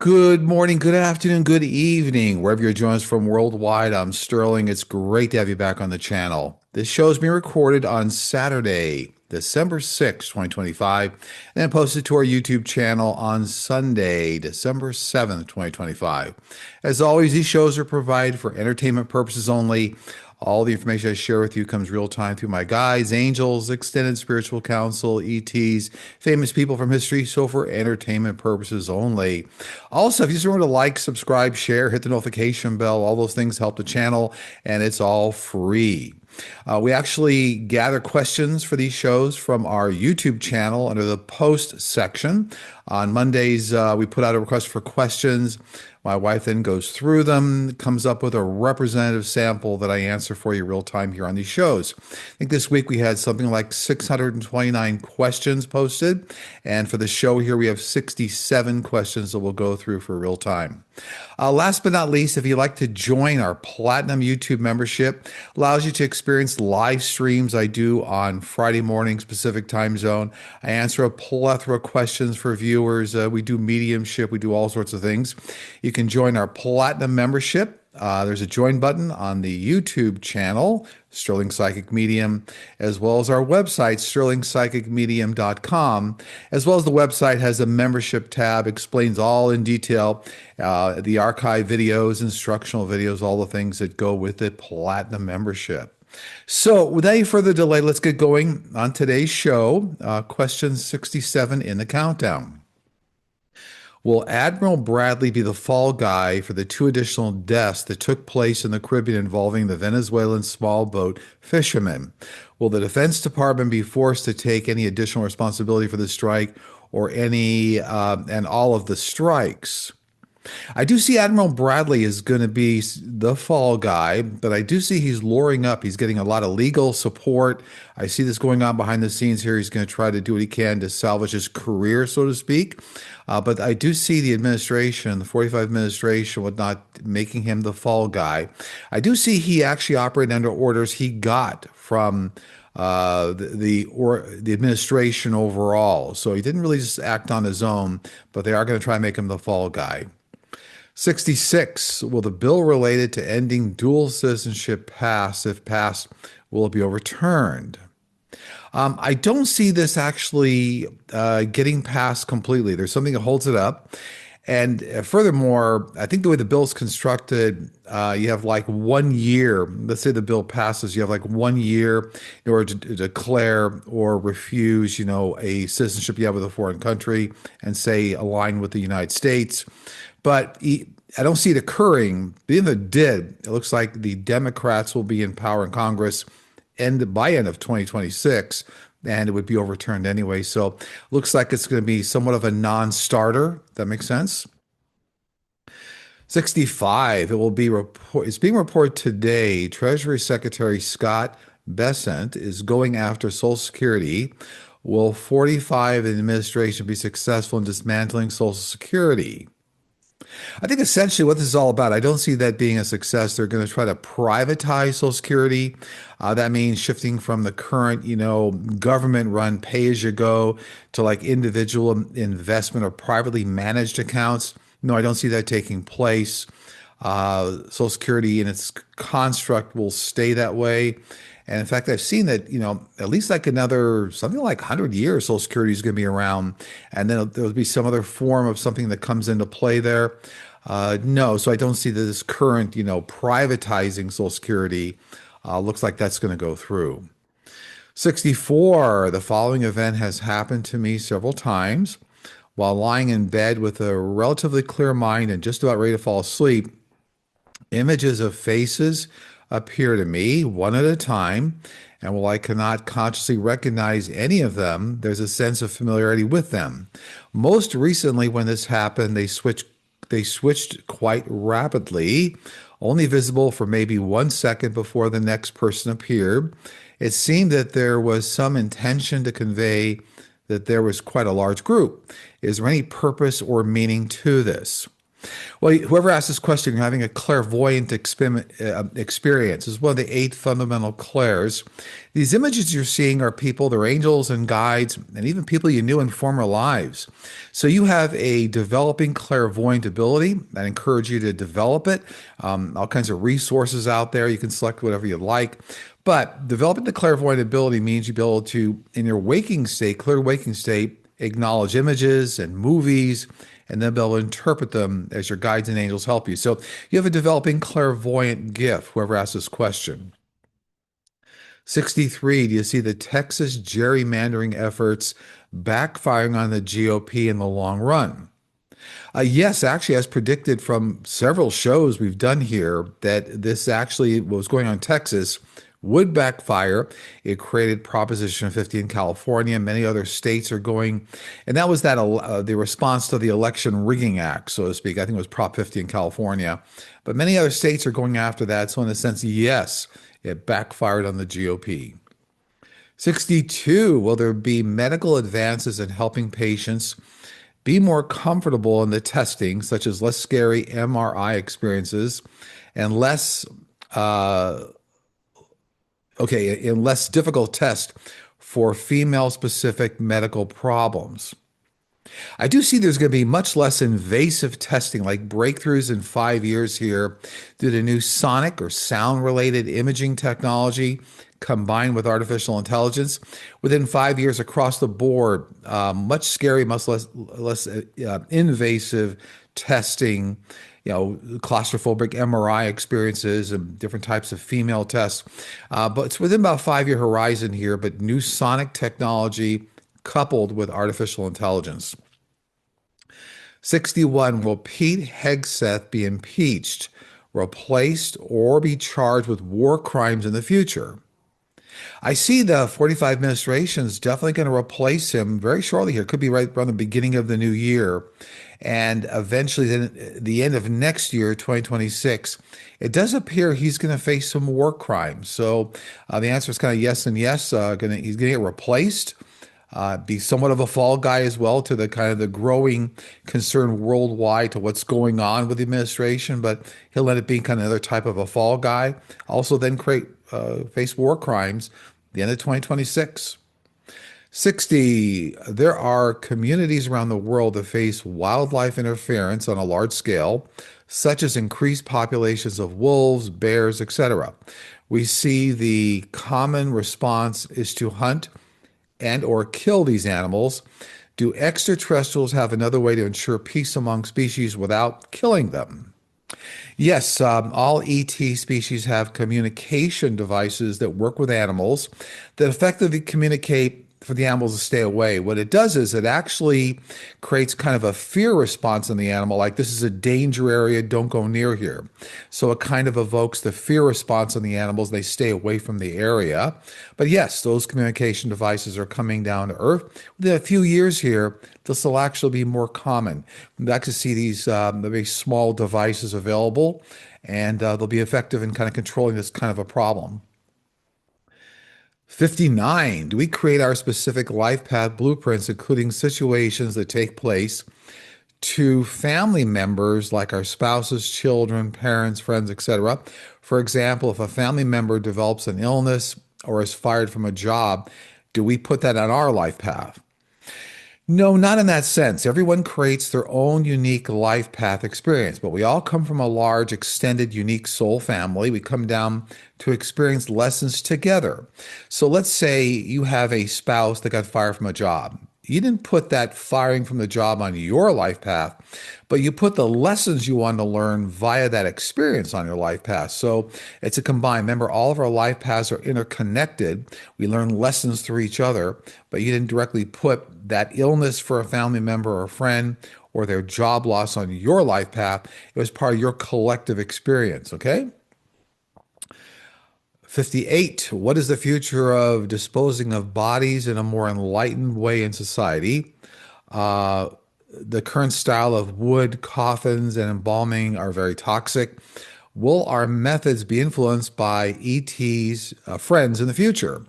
Good morning, good afternoon, good evening, wherever you're joining us from worldwide. I'm Sterling. It's great to have you back on the channel. This show is being recorded on Saturday, December 6th, 2025, and then posted to our YouTube channel on Sunday, December 7th, 2025. As always, these shows are provided for entertainment purposes only. All the information I share with you comes real time through my guides, angels, extended spiritual counsel, ETs, famous people from history, so for entertainment purposes only. Also, if you just want to like, subscribe, share, hit the notification bell, all those things help the channel, and it's all free. We actually gather questions for these shows from our YouTube channel under the post section. On Mondays, we put out a request for questions. My wife then goes through them, comes up with a representative sample that I answer for you real time here on these shows. I think this week we had something like 629 questions posted. And for the show here, we have 67 questions that we'll go through for real time. Last but not least, if you'd like to join our Platinum YouTube membership, allows you to experience live streams I do on Friday mornings, Pacific time zone. I answer a plethora of questions for viewers. We do mediumship. We do all sorts of things. You can join our Platinum membership. There's a join button on the YouTube channel, Sterling Psychic Medium, as well as our website, sterlingpsychicmedium.com, as well as the website has a membership tab, explains all in detail, the archive videos, instructional videos, all the things that go with the Platinum membership. So without any further delay, let's get going on today's show. Question 67 in the countdown. Will Admiral Bradley be the fall guy for the two additional deaths that took place in the Caribbean involving the Venezuelan small boat fishermen? Will the Defense Department be forced to take any additional responsibility for the strike or any and all of the strikes? I do see Admiral Bradley is going to be the fall guy, but I do see he's luring up. He's getting a lot of legal support. I see this going on behind the scenes here. He's going to try to do what he can to salvage his career, so to speak. But I do see the administration, the 45 administration, whatnot, making him the fall guy. I do see he actually operated under orders he got from the administration overall. So he didn't really just act on his own, but they are going to try and make him the fall guy. 66. Will the bill related to ending dual citizenship pass? If passed, will it be overturned? I don't see this actually getting passed completely. There's something that holds it up. And furthermore, I think the way the bill is constructed, you have like 1 year. Let's say the bill passes, you have like 1 year in order to declare or refuse, a citizenship you have with a foreign country and say align with the United States. But I don't see it occurring. Even if it did, it looks like the Democrats will be in power in Congress by end of 2026, and it would be overturned anyway. So looks like it's going to be somewhat of a non-starter. That makes sense. 65. It's being reported today. Treasury Secretary Scott Bessent is going after Social Security. Will 45 in the administration be successful in dismantling Social Security? I think essentially what this is all about, I don't see that being a success. They're going to try to privatize Social Security. That means shifting from the current, government-run pay-as-you-go to like individual investment or privately managed accounts. No, I don't see that taking place. Social Security in its construct will stay that way. And in fact, I've seen that, at least like something like 100 years, Social Security is going to be around. And then there'll be some other form of something that comes into play there. No, so I don't see that this current, privatizing Social Security looks like that's going to go through. 64, the following event has happened to me several times. While lying in bed with a relatively clear mind and just about ready to fall asleep, images of faces appear to me one at a time, and while I cannot consciously recognize any of them, there's a sense of familiarity with them. Most recently, when this happened, they switched quite rapidly, only visible for maybe 1 second before the next person appeared. It seemed that there was some intention to convey that there was quite a large group. Is there any purpose or meaning to this? Well, whoever asked this question, you're having a clairvoyant experience. This is one of the eight fundamental clairs. These images you're seeing are people, they're angels and guides, and even people you knew in former lives. So you have a developing clairvoyant ability. I encourage you to develop it. All kinds of resources out there. You can select whatever you like. But developing the clairvoyant ability means you be able to, in your waking state, clear waking state, acknowledge images and movies and then be able to interpret them as your guides and angels help you. So you have a developing clairvoyant gift, whoever asked this question. 63, do you see the Texas gerrymandering efforts backfiring on the GOP in the long run? Yes, actually, as predicted from several shows we've done here, that this actually what was going on in Texas would backfire. It created Proposition 50 in California. Many other states are going, and that was the response to the Election Rigging Act, so to speak. I think it was Prop 50 in California, but many other states are going after that. So in a sense, yes, it backfired on the GOP. 62, will there be medical advances in helping patients be more comfortable in the testing, such as less scary MRI experiences and less difficult tests for female-specific medical problems? I do see there's going to be much less invasive testing, like breakthroughs in 5 years here due to new sonic or sound-related imaging technology combined with artificial intelligence. Within 5 years across the board, much scary, much less invasive testing, claustrophobic MRI experiences and different types of female tests. But it's within about 5 year horizon here, but new sonic technology coupled with artificial intelligence. 61, will Pete Hegseth be impeached, replaced, or be charged with war crimes in the future? I see the 45 administration is definitely going to replace him very shortly here. Could be right around the beginning of the new year. And eventually, then the end of next year, 2026, it does appear he's going to face some war crimes. So the answer is kind of yes and yes. He's going to get replaced, be somewhat of a fall guy as well to the kind of the growing concern worldwide to what's going on with the administration, but he'll end up being kind of another type of a fall guy. Also, then face war crimes at the end of 2026. 60, there are communities around the world that face wildlife interference on a large scale, such as increased populations of wolves, bears, etc. We see the common response is to hunt and or kill these animals. Do extraterrestrials have another way to ensure peace among species without killing them? Yes, all ET species have communication devices that work with animals that effectively communicate for the animals to stay away. What it does is it actually creates kind of a fear response in the animal, like this is a danger area, don't go near here. So it kind of evokes the fear response in the animals. They stay away from the area. But yes, those communication devices are coming down to Earth. Within a few years here, this will actually be more common. We'll actually see these very small devices available, and they'll be effective in kind of controlling this kind of a problem. 59, do we create our specific life path blueprints, including situations that take place to family members like our spouses, children, parents, friends, etc.? For example, if a family member develops an illness or is fired from a job, do we put that on our life path? No, not in that sense. Everyone creates their own unique life path experience, but we all come from a large, extended, unique soul family. We come down to experience lessons together. So let's say you have a spouse that got fired from a job. You didn't put that firing from the job on your life path, but you put the lessons you want to learn via that experience on your life path. So it's a combined. Remember, all of our life paths are interconnected. We learn lessons through each other, but you didn't directly put that illness for a family member or a friend or their job loss on your life path. It was part of your collective experience, okay? 58, what is the future of disposing of bodies in a more enlightened way in society? The current style of wood, coffins, and embalming are very toxic. Will our methods be influenced by ET's friends in the future?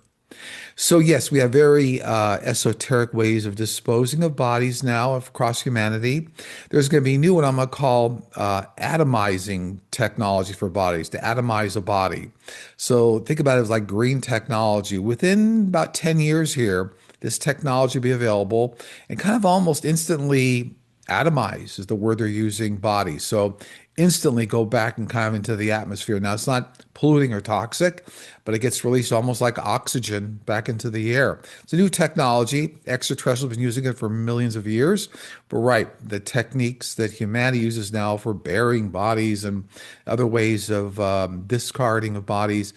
So yes, we have very esoteric ways of disposing of bodies now across humanity. There's going to be new what I'm going to call atomizing technology for bodies, to atomize a body. So think about it as like green technology. Within about 10 years here, this technology will be available and kind of almost instantly atomize is the word they're using bodies. So instantly go back and kind of into the atmosphere. Now it's not polluting or toxic, but it gets released almost like oxygen back into the air. It's a new technology. Extraterrestrials have been using it for millions of years. But right, the techniques that humanity uses now for burying bodies and other ways of discarding of bodies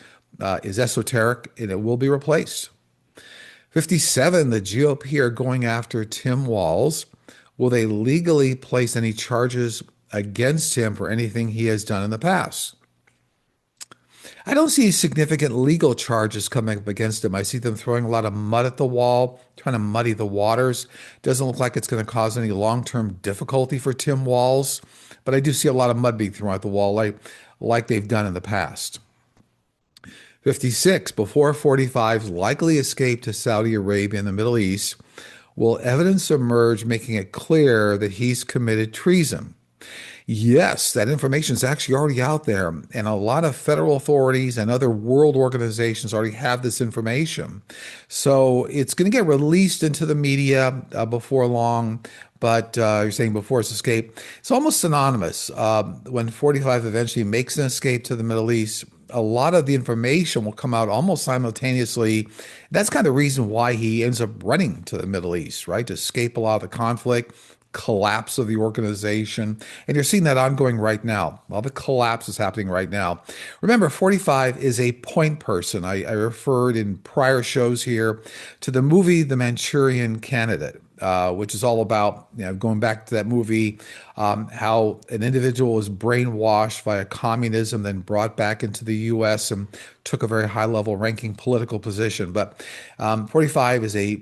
is esoteric and it will be replaced. 57, the GOP are going after Tim Walz. Will they legally place any charges against him for anything he has done in the past? I don't see significant legal charges coming up against him. I see them throwing a lot of mud at the wall, trying to muddy the waters. Doesn't look like it's going to cause any long-term difficulty for Tim Walz, but I do see a lot of mud being thrown at the wall like they've done in the past. 56, before 45's likely escape to Saudi Arabia and the Middle East, will evidence emerge making it clear that he's committed treason? Yes, that information is actually already out there, and a lot of federal authorities and other world organizations already have this information. So it's going to get released into the media before long. But you're saying before his escape, it's almost synonymous. When 45 eventually makes an escape to the Middle East, a lot of the information will come out almost simultaneously. That's kind of the reason why he ends up running to the Middle East, right? To escape a lot of the conflict, collapse of the organization. And you're seeing that ongoing right now. All the collapse is happening right now. Remember, 45 is a point person. I referred in prior shows here to the movie The Manchurian Candidate. Which is all about, going back to that movie, how an individual was brainwashed via communism, then brought back into the U.S. and took a very high level ranking political position. But 45 is a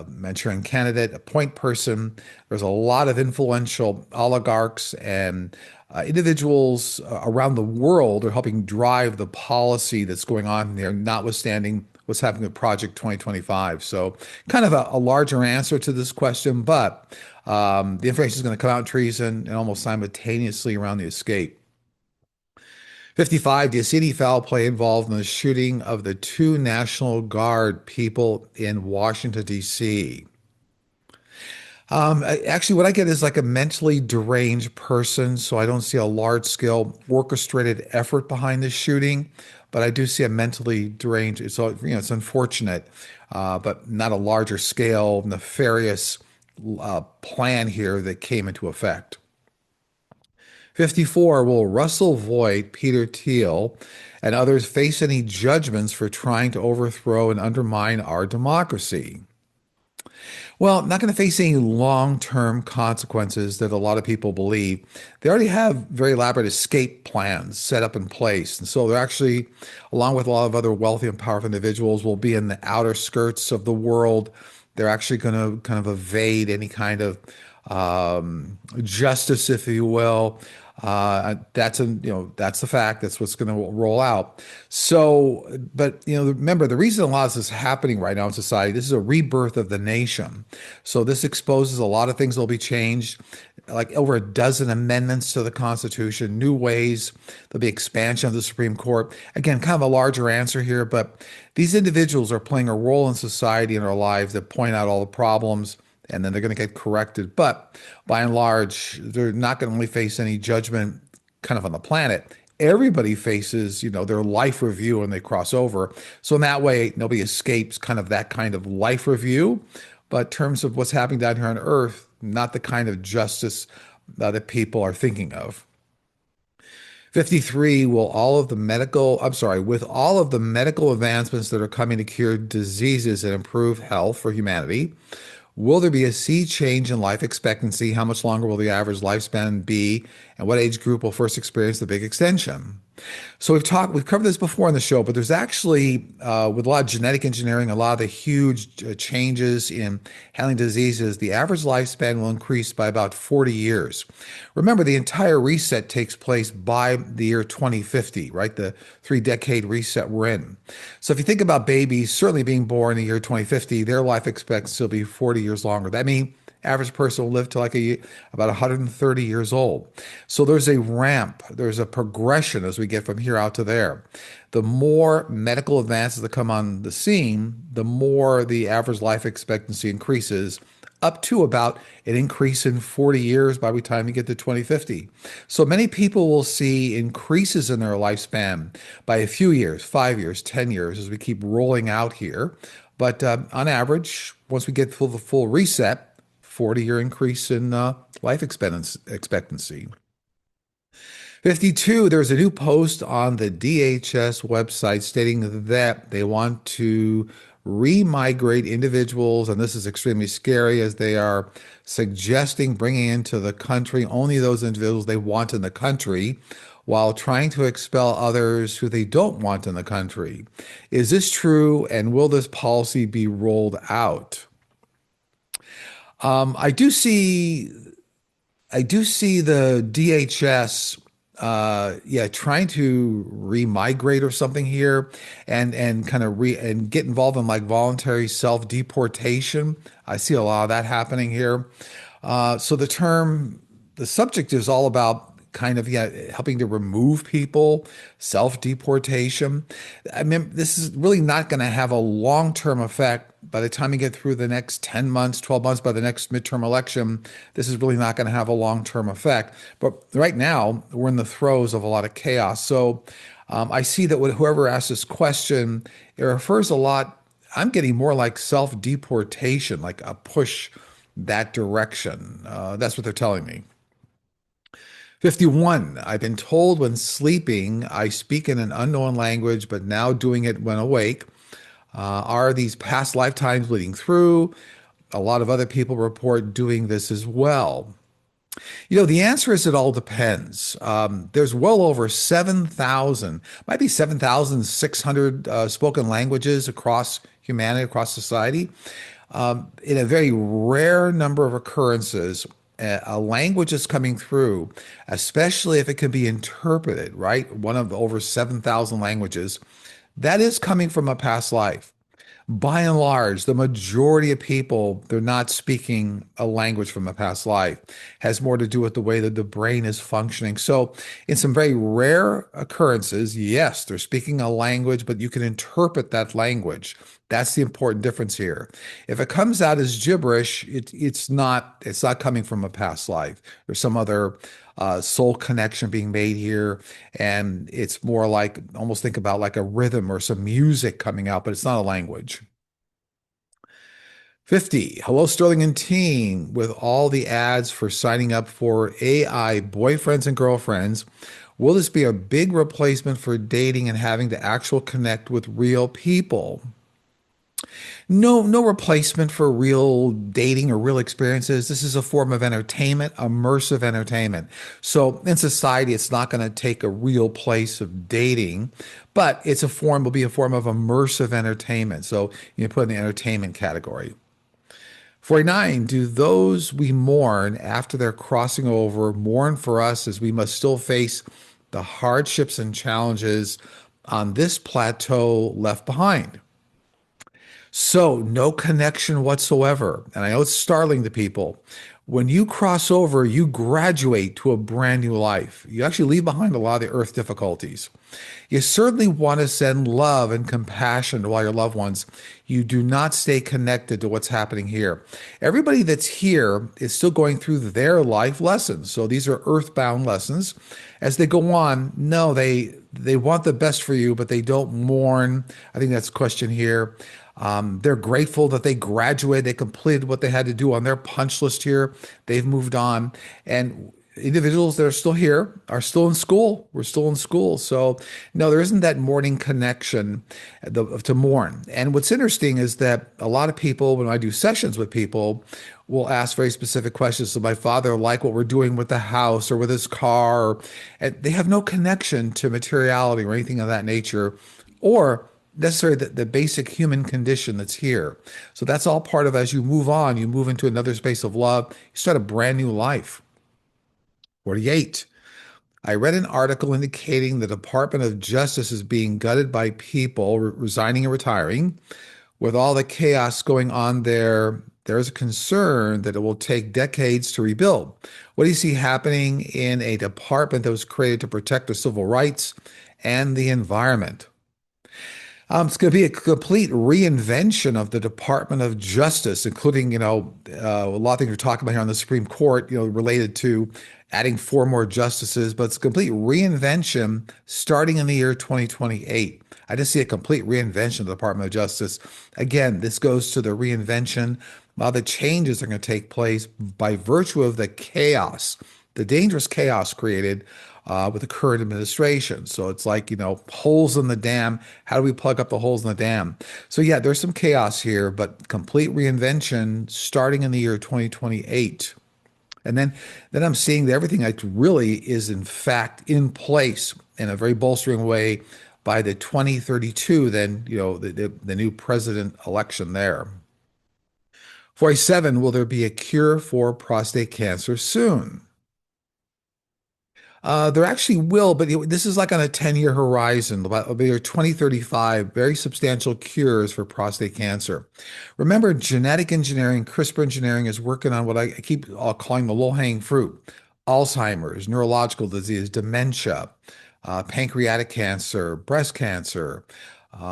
Manchurian candidate, a point person. There's a lot of influential oligarchs and individuals around the world are helping drive the policy that's going on there, notwithstanding what's happening with Project 2025. So kind of a larger answer to this question, but the information is going to come out in treason and almost simultaneously around the escape. 55, do you see any foul play involved in the shooting of the two National Guard people in Washington, D.C.? Actually, what I get is like a mentally deranged person, so I don't see a large scale orchestrated effort behind this shooting, but I do see a mentally deranged. It's unfortunate, but not a larger scale nefarious plan here that came into effect. 54, will Russell Voigt, Peter Thiel, and others face any judgments for trying to overthrow and undermine our democracy? Well, not going to face any long-term consequences that a lot of people believe. They already have very elaborate escape plans set up in place. And so they're actually, along with a lot of other wealthy and powerful individuals, will be in the outer skirts of the world. They're actually going to kind of evade any kind of justice, if you will. That's the fact. That's what's going to roll out. So, but remember, the reason a lot of this is happening right now in society, this is a rebirth of the nation. So this exposes a lot of things that will be changed, like over a dozen amendments to the Constitution, new ways. There'll be expansion of the Supreme Court. Again, kind of a larger answer here, but these individuals are playing a role in society in our lives that point out all the problems and then they're going to get corrected. But by and large, they're not going to only face any judgment kind of on the planet. Everybody faces, their life review when they cross over. So in that way, nobody escapes kind of that kind of life review. But in terms of what's happening down here on Earth, not the kind of justice that people are thinking of. 53, with all of the medical advancements that are coming to cure diseases and improve health for humanity, will there be a sea change in life expectancy? How much longer will the average lifespan be? And what age group will first experience the big extension? So we've covered this before on the show, but there's actually, with a lot of genetic engineering, a lot of the huge changes in handling diseases, the average lifespan will increase by about 40 years. Remember, the entire reset takes place by the year 2050, right? The 3 decade reset we're in. So if you think about babies, certainly being born in the year 2050, their life expectancy will be 40 years longer. That means average person will live to about 130 years old. So there's a ramp, there's a progression as we get from here out to there. The more medical advances that come on the scene, the more the average life expectancy increases, up to about an increase in 40 years by the time you get to 2050. So many people will see increases in their lifespan by a few years, 5 years, 10 years, as we keep rolling out here. But on average, once we get the full reset, 40-year increase in life expectancy. 52, there's a new post on the DHS website stating that they want to remigrate individuals, and this is extremely scary as they are suggesting bringing into the country only those individuals they want in the country while trying to expel others who they don't want in the country. Is this true, and will this policy be rolled out? I do see the DHS, yeah, trying to remigrate or something here, and kind of re and get involved in like voluntary self-deportation. I see a lot of that happening here. So the subject is all about kind of, yeah, helping to remove people, self-deportation. I mean, this is really not going to have a long-term effect by the time you get through the next 10 months, 12 months, by the next midterm election. This is really not going to have a long-term effect. But right now, we're in the throes of a lot of chaos. So I see that whoever asked this question, it refers a lot, I'm getting more like self-deportation, like a push that direction. That's what they're telling me. 51. I've been told when sleeping, I speak in an unknown language, but now doing it when awake. Are these past lifetimes bleeding through? A lot of other people report doing this as well. The answer is it all depends. There's well over 7,000, might be 7,600 spoken languages across humanity, across society. In a very rare number of occurrences, a language is coming through, especially if it can be interpreted, right? One of the over 7,000 languages, that is coming from a past life. By and large, the majority of people, they're not speaking a language from a past life. It has more to do with the way that the brain is functioning. So, in some very rare occurrences, yes, they're speaking a language, but you can interpret that language. That's the important difference here. If it comes out as gibberish, it's not coming from a past life. There's some other soul connection being made here, and it's more like, almost think about like a rhythm or some music coming out, but it's not a language. 50. Hello, Sterling and team. With all the ads for signing up for AI boyfriends and girlfriends, will this be a big replacement for dating and having to actual connect with real people? No replacement for real dating or real experiences. This is a form of entertainment, immersive entertainment. So in society, it's not going to take a real place of dating, but will be a form of immersive entertainment. So you put in the entertainment category. 49, do those we mourn after their crossing over mourn for us as we must still face the hardships and challenges on this plateau left behind? So, no connection whatsoever. And I know it's startling to people. When you cross over, you graduate to a brand new life. You actually leave behind a lot of the earth difficulties. You certainly want to send love and compassion to all your loved ones. You do not stay connected to what's happening here. Everybody that's here is still going through their life lessons. So these are earthbound lessons. As they go on, no, they want the best for you, but they don't mourn. I think that's the question here. They're grateful that they graduated, they completed what they had to do on their punch list here. They've moved on. And individuals that are still here are still in school. We're still in school. So, no, there isn't that mourning connection to mourn. And what's interesting is that a lot of people, when I do sessions with people, will ask very specific questions. So my father like what we're doing with the house or with his car, and they have no connection to materiality or anything of that nature, or necessarily the basic human condition that's here. So that's all part of as you move on, you move into another space of love, you start a brand new life. 48. I read an article indicating the Department of Justice is being gutted by people resigning and retiring. With all the chaos going on there, there's a concern that it will take decades to rebuild. What do you see happening in a department that was created to protect the civil rights and the environment? It's going to be a complete reinvention of the Department of Justice, including, a lot of things we're talking about here on the Supreme Court, related to adding four more justices, but it's a complete reinvention starting in the year 2028. I just see a complete reinvention of the Department of Justice. Again, this goes to the reinvention. While the changes are going to take place by virtue of the chaos, the dangerous chaos created with the current administration. So it's like, holes in the dam. How do we plug up the holes in the dam? So yeah, there's some chaos here, but complete reinvention starting in the year 2028. And then I'm seeing that everything like really is in fact in place in a very bolstering way by the 2032, then, the new president election there. 47, will there be a cure for prostate cancer soon? There actually will, but this is like on a 10-year horizon, about the year 2035, very substantial cures for prostate cancer. Remember, genetic engineering, CRISPR engineering is working on what I keep calling the low-hanging fruit: Alzheimer's, neurological disease, dementia, pancreatic cancer, breast cancer,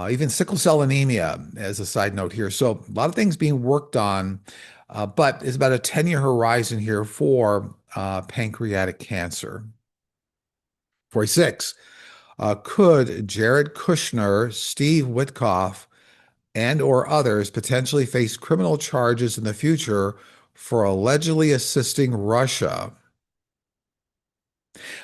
even sickle cell anemia, as a side note here. So a lot of things being worked on, but it's about a 10-year horizon here for pancreatic cancer. 46. Could Jared Kushner, Steve Witkoff, and or others potentially face criminal charges in the future for allegedly assisting Russia?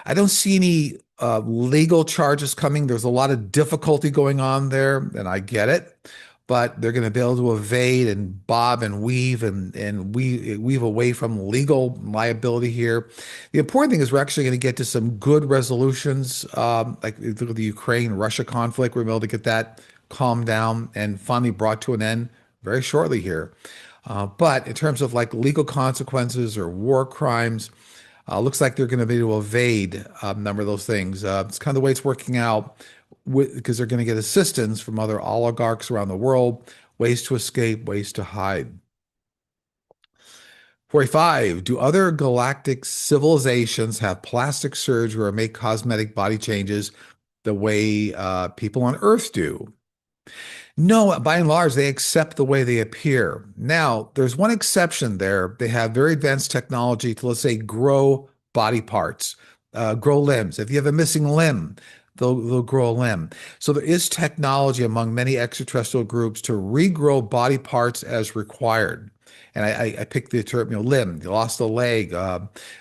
I don't see any legal charges coming. There's a lot of difficulty going on there, and I get it. But they're going to be able to evade and bob and weave and weave away from legal liability here. The important thing is we're actually going to get to some good resolutions, like the Ukraine-Russia conflict. We're able to get that calmed down and finally brought to an end very shortly here. But in terms of like legal consequences or war crimes, looks like they're going to be able to evade a number of those things. It's kind of the way it's working out because they're going to get assistance from other oligarchs around the world, ways to escape, ways to hide. 45. Do other galactic civilizations have plastic surgery or make cosmetic body changes the way people on Earth do? No, by and large, they accept the way they appear. Now, there's one exception there. They have very advanced technology to, let's say, grow body parts, grow limbs. If you have a missing limb, they'll grow a limb. So there is technology among many extraterrestrial groups to regrow body parts as required. And I picked the term, limb, you lost a leg,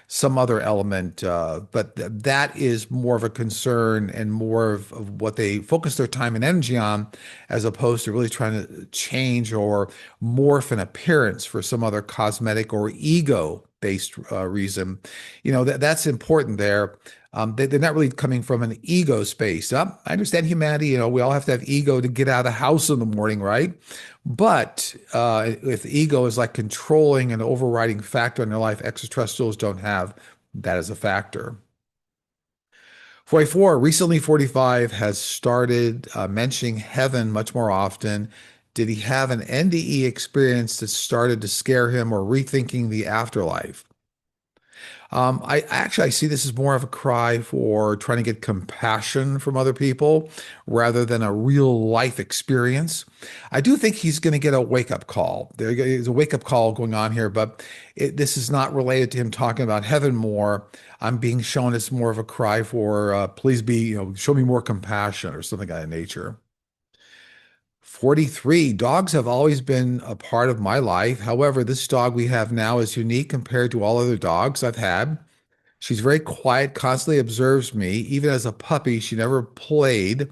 some other element, but that is more of a concern and more of what they focus their time and energy on, as opposed to really trying to change or morph an appearance for some other cosmetic or ego-based reason. That's important there. They're not really coming from an ego space. I understand humanity, we all have to have ego to get out of the house in the morning, right? But if ego is like controlling and overriding factor in their life, extraterrestrials don't have that as a factor. 44, recently 45 has started mentioning heaven much more often. Did he have an NDE experience that started to scare him or rethinking the afterlife? I see this as more of a cry for trying to get compassion from other people rather than a real life experience. I do think he's going to get a wake-up call. There's a wake-up call going on here, but this is not related to him talking about heaven more. I'm being shown it's more of a cry for please show me more compassion or something of that nature. 43, dogs have always been a part of my life. However, this dog we have now is unique compared to all other dogs I've had. She's very quiet, constantly observes me. Even as a puppy, she never played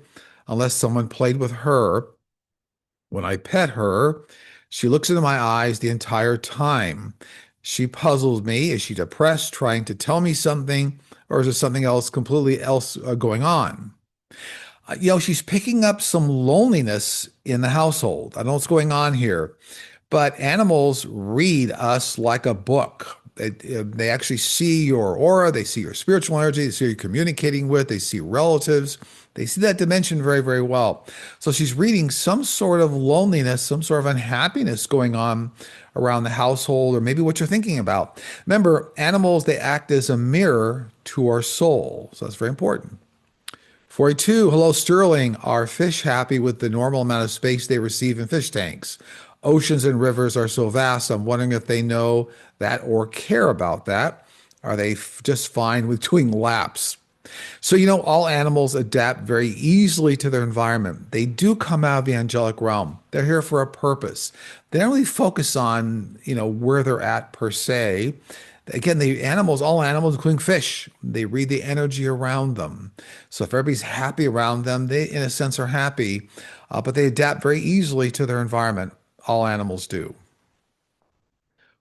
unless someone played with her. When I pet her, She looks into my eyes the entire time. She puzzles me. Is she depressed, trying to tell me something, or is there something else completely else going on? She's picking up some loneliness in the household. I don't know what's going on here, but animals read us like a book. They actually see your aura, they see your spiritual energy, they see who you're communicating with, they see relatives, they see that dimension very, very well. So she's reading some sort of loneliness, some sort of unhappiness going on around the household, or maybe what you're thinking about. Remember, animals, they act as a mirror to our soul. So that's very important. 42. Hello, Sterling. Are fish happy with the normal amount of space they receive in fish tanks? Oceans and rivers are so vast. I'm wondering if they know that or care about that. Are they just fine with doing laps? So, all animals adapt very easily to their environment. They do come out of the angelic realm. They're here for a purpose. They don't really focus on, where they're at per se. Again, all animals, including fish, they read the energy around them. So if everybody's happy around them, they, in a sense, are happy, but they adapt very easily to their environment. All animals do.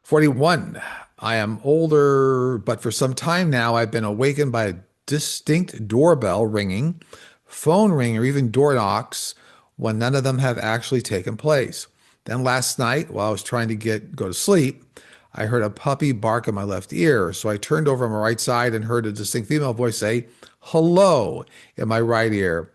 41. I am older, but for some time now, I've been awakened by a distinct doorbell ringing, phone ring, or even door knocks when none of them have actually taken place. Then last night, while I was trying to go to sleep, I heard a puppy bark in my left ear. So I turned over on my right side and heard a distinct female voice say, "Hello," in my right ear.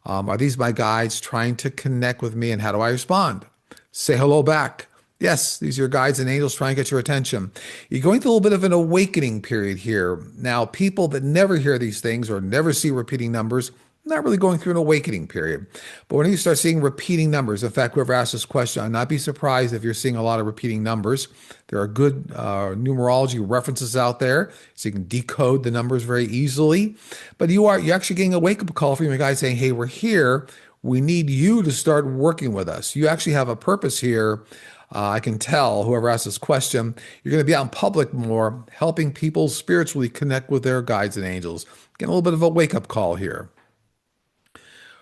Are these my guides trying to connect with me, and how do I respond? Say hello back. Yes, these are your guides and angels trying to get your attention. You're going through a little bit of an awakening period here. Now, people that never hear these things or never see repeating numbers, not really going through an awakening period. But when you start seeing repeating numbers, in fact, whoever asked this question, I'd not be surprised if you're seeing a lot of repeating numbers. There are good numerology references out there, so you can decode the numbers very easily. But you're actually getting a wake-up call from your guy saying, "Hey, we're here. We need you to start working with us. You actually have a purpose here." I can tell whoever asked this question, you're going to be out in public more, helping people spiritually connect with their guides and angels. Getting a little bit of a wake-up call here.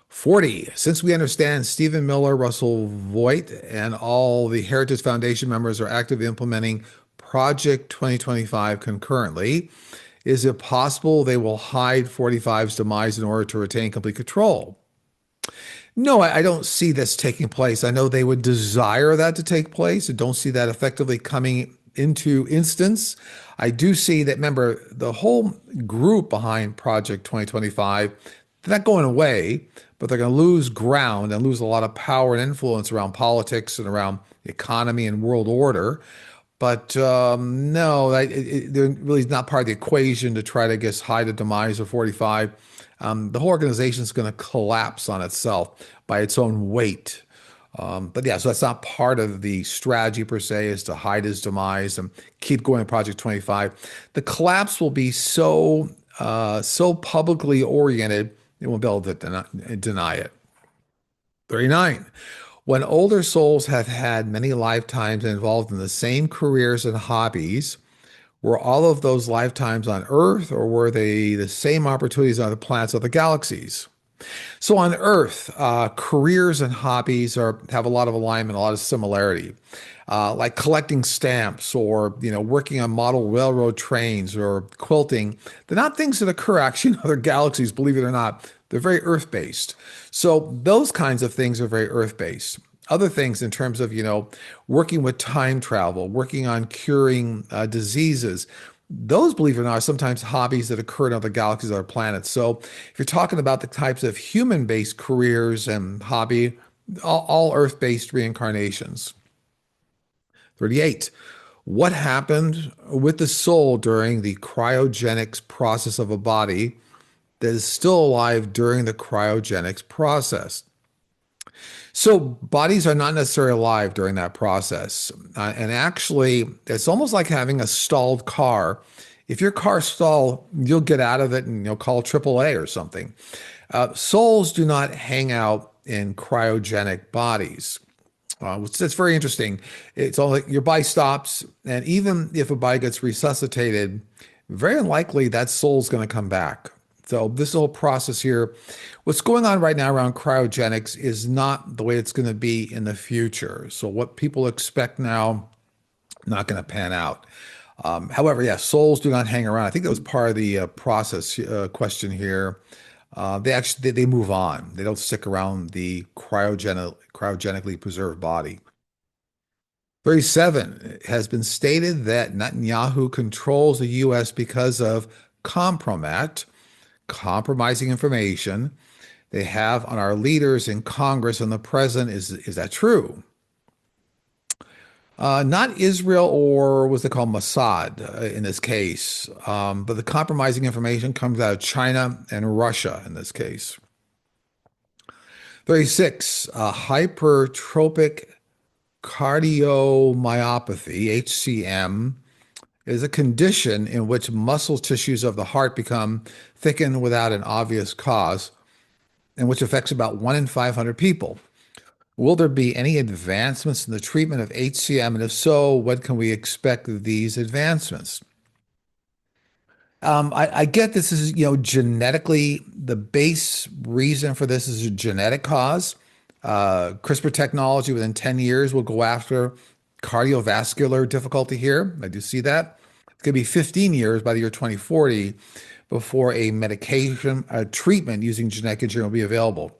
40. Since we understand Stephen Miller, Russell Voigt, and all the Heritage Foundation members are actively implementing Project 2025 concurrently, is it possible they will hide 45's demise in order to retain complete control? No, I don't see this taking place. I know they would desire that to take place. I don't see that effectively coming into instance. I do see that, remember, the whole group behind Project 2025, they're not going away, but they're going to lose ground and lose a lot of power and influence around politics and around the economy and world order. But no, they're really not part of the equation to try to, I guess, hide the demise of 45. The whole organization is going to collapse on itself by its own weight. But yeah, so that's not part of the strategy per se, is to hide his demise and keep going to Project 25. The collapse will be so publicly oriented, they won't be able to deny it. 39. When older souls have had many lifetimes involved in the same careers and hobbies, were all of those lifetimes on Earth, or were they the same opportunities on the planets of the galaxies? So on Earth, careers and hobbies have a lot of alignment, a lot of similarity, like collecting stamps or working on model railroad trains or quilting. They're not things that occur actually in other galaxies, believe it or not. They're very Earth-based. So those kinds of things are very Earth-based. Other things in terms of working with time travel, working on curing diseases. Those, believe it or not, are sometimes hobbies that occur in other galaxies, other planets. So if you're talking about the types of human-based careers and hobby, all Earth-based reincarnations. 38. What happened with the soul during the cryogenics process of a body that is still alive during the cryogenics process? So bodies are not necessarily alive during that process. And actually, it's almost like having a stalled car. If your car stall, you'll get out of it and you'll call AAA or something. Souls do not hang out in cryogenic bodies. It's very interesting. It's all like your body stops, and even if a body gets resuscitated, very unlikely that soul's going to come back So this whole process here, what's going on right now around cryogenics is not the way it's going to be in the future. So what people expect now, not going to pan out. However, yeah, souls do not hang around. I think that was part of the process question here. They move on. They don't stick around the cryogenically preserved body. 37, it has been stated that Netanyahu controls the U.S. because of compromat, compromising information they have on our leaders in Congress and the president. Is that true? Not Israel or what's it called, Mossad in this case, but the compromising information comes out of China and Russia in this case. 36, hypertrophic cardiomyopathy, HCM, is a condition in which muscle tissues of the heart become thickened without an obvious cause, and which affects about 1 in 500 people. Will there be any advancements in the treatment of HCM? And if so, when can we expect these advancements? I get this is, genetically, the base reason for this is a genetic cause. CRISPR technology within 10 years will go after cardiovascular difficulty here. I do see that. It's going to be 15 years by the year 2040 before a medication, a treatment using genetic engineering will be available.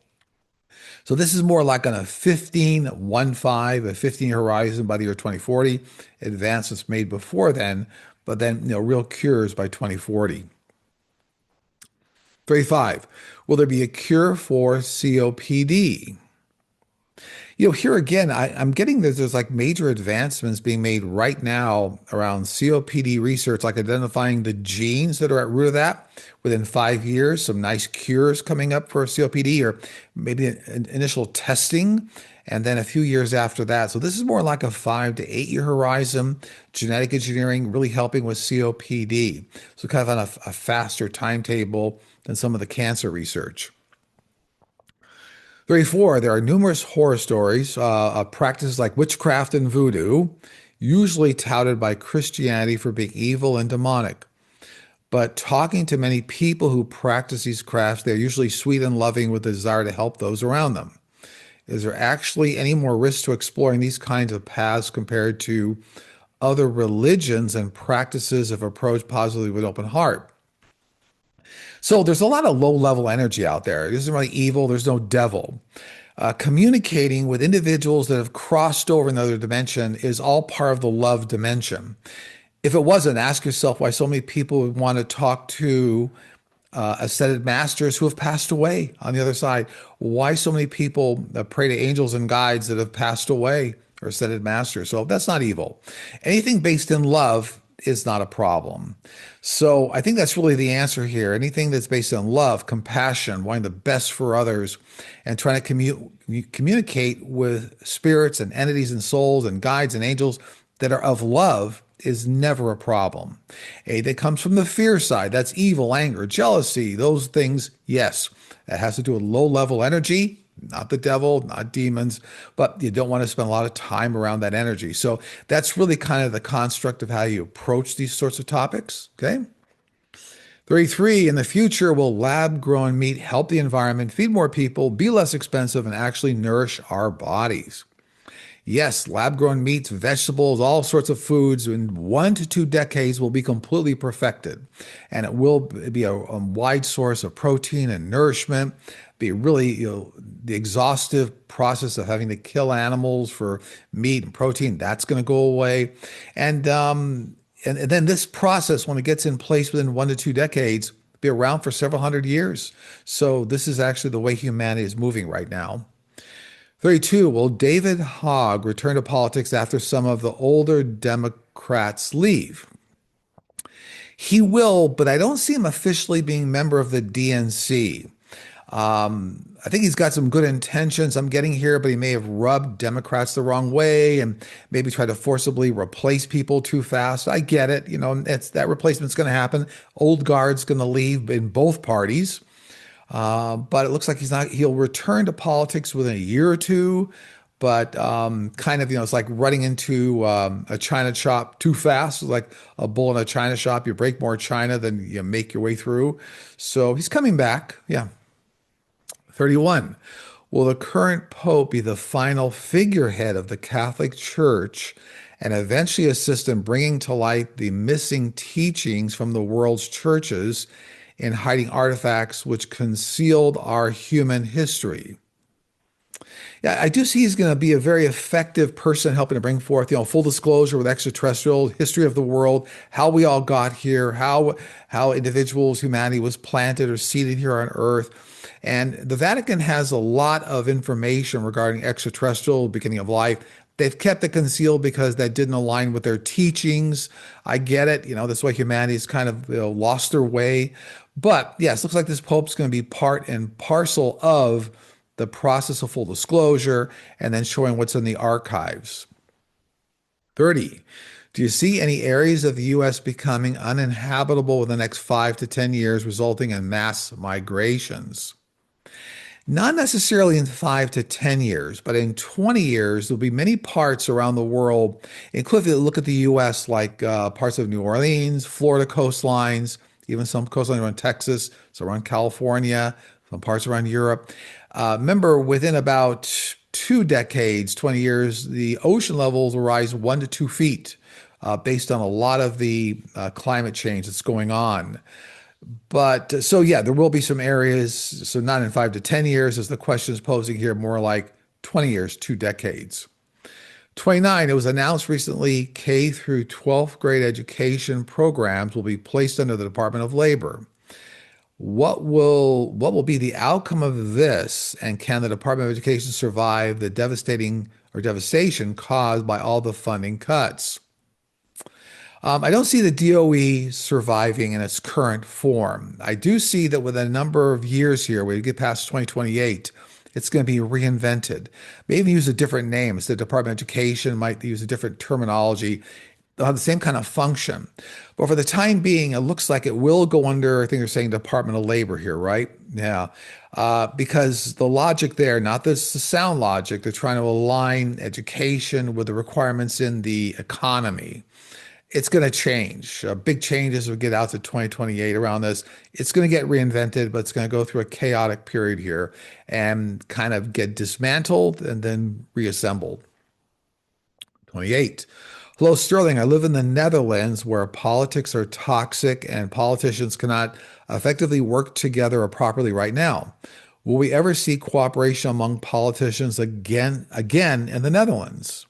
So this is more like on a 15, a 15-year horizon by the year 2040. Advances made before then, but then real cures by 2040. 35. Will there be a cure for COPD? Here again, I'm getting that there's like major advancements being made right now around COPD research, like identifying the genes that are at root of that within 5 years, some nice cures coming up for COPD, or maybe an initial testing, and then a few years after that. So this is more like a 5 to 8 year horizon, genetic engineering really helping with COPD. So kind of on a faster timetable than some of the cancer research. 34, there are numerous horror stories of practices like witchcraft and voodoo, usually touted by Christianity for being evil and demonic. But talking to many people who practice these crafts, they're usually sweet and loving with a desire to help those around them. Is there actually any more risk to exploring these kinds of paths compared to other religions and practices if approached positively with open heart? So there's a lot of low level energy out there. It isn't really evil, there's no devil. Communicating with individuals that have crossed over another dimension is all part of the love dimension. If it wasn't, ask yourself why so many people would want to talk to ascended masters who have passed away on the other side. Why so many people pray to angels and guides that have passed away or ascended masters. So that's not evil. Anything based in love is not a problem. So I think that's really the answer here. Anything that's based on love, compassion, wanting the best for others, and trying to communicate with spirits and entities and souls and guides and angels that are of love is never a problem. A that comes from the fear side, that's evil, anger, jealousy, those things, yes. That has to do with low level energy, not the devil, not demons, but you don't want to spend a lot of time around that energy. So that's really kind of the construct of how you approach these sorts of topics. Okay. 33, in the future, will lab grown meat help the environment, feed more people, be less expensive, and actually nourish our bodies? Yes, lab grown meats, vegetables, all sorts of foods in 1 to 2 decades will be completely perfected. And it will be a wide source of protein and nourishment, be really, the exhaustive process of having to kill animals for meat and protein, that's going to go away. And then this process, when it gets in place within 1 to 2 decades, be around for several hundred years. So this is actually the way humanity is moving right now. 32, will David Hogg return to politics after some of the older Democrats leave? He will, but I don't see him officially being a member of the DNC. I think he's got some good intentions I'm getting here, but he may have rubbed Democrats the wrong way and maybe tried to forcibly replace people too fast. I get it. That replacement's going to happen. Old guard's going to leave in both parties. But it looks like he'll return to politics within a year or two, but kind of, it's like running into a china shop too fast, like a bull in a china shop. You break more china than you make your way through. So he's coming back. Yeah. 31. Will the current pope be the final figurehead of the Catholic Church and eventually assist in bringing to light the missing teachings from the world's churches in hiding artifacts which concealed our human history? Yeah, I do see he's going to be a very effective person helping to bring forth, full disclosure with extraterrestrial history of the world, how we all got here, how individuals, humanity was planted or seeded here on Earth. And the Vatican has a lot of information regarding extraterrestrial beginning of life. They've kept it concealed because that didn't align with their teachings. I get it. That's why humanity's kind of lost their way. But yes, looks like this Pope's going to be part and parcel of the process of full disclosure and then showing what's in the archives. 30. Do you see any areas of the U.S. becoming uninhabitable in the next 5 to 10 years, resulting in mass migrations? Not necessarily in 5 to 10 years, but in 20 years, there'll be many parts around the world, including look at the U.S., like parts of New Orleans, Florida coastlines, even some coastlines around Texas, so around California, some parts around Europe. Remember, within about 2 decades, 20 years, the ocean levels will rise 1 to 2 feet based on a lot of the climate change that's going on. But so, yeah, there will be some areas. So, not in 5 to 10 years, as the question is posing here, more like 20 years, 2 decades. 29, it was announced recently K through 12th grade education programs will be placed under the Department of Labor. What will be the outcome of this, and can the Department of Education survive the devastating or devastation caused by all the funding cuts? I don't see the DOE surviving in its current form. I do see that with a number of years here, we get past 2028, it's going to be reinvented. Maybe use a different name. It's the Department of Education might use a different terminology. They'll have the same kind of function. But for the time being, it looks like it will go under, I think they're saying Department of Labor here, right? Yeah. Because the logic there, not this sound logic, they're trying to align education with the requirements in the economy. It's going to change. Big changes will get out to 2028 around this. It's going to get reinvented, but it's going to go through a chaotic period here and kind of get dismantled and then reassembled. 28. Hello, Sterling. I live in the Netherlands where politics are toxic and politicians cannot effectively work together or properly right now. Will we ever see cooperation among politicians again in the Netherlands?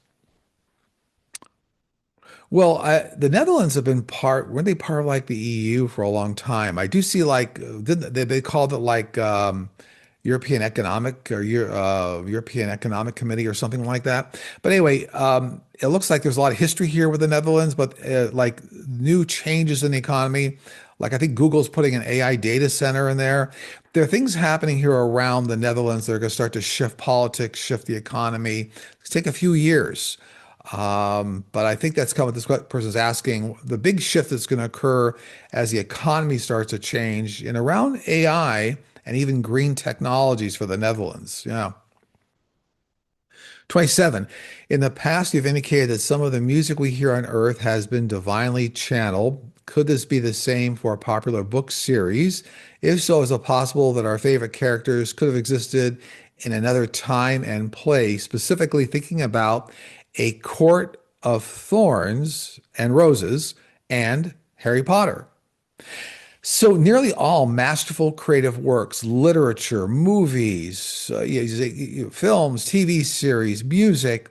Well, the Netherlands have been weren't they part of like the EU for a long time? I do see like, didn't they called it like European Economic or European Economic Committee or something like that. But anyway, it looks like there's a lot of history here with the Netherlands, but like new changes in the economy. Like I think Google's putting an AI data center in there. There are things happening here around the Netherlands that are going to start to shift politics, shift the economy. It's take a few years. But I think that's kind of what this person's asking. The big shift that's going to occur as the economy starts to change and around AI and even green technologies for the Netherlands. Yeah. 27. In the past, you've indicated that some of the music we hear on Earth has been divinely channeled. Could this be the same for a popular book series? If so, is it possible that our favorite characters could have existed in another time and place, specifically thinking about A Court of Thorns and Roses and Harry Potter? So nearly all masterful creative works, literature, movies, films, TV series, music,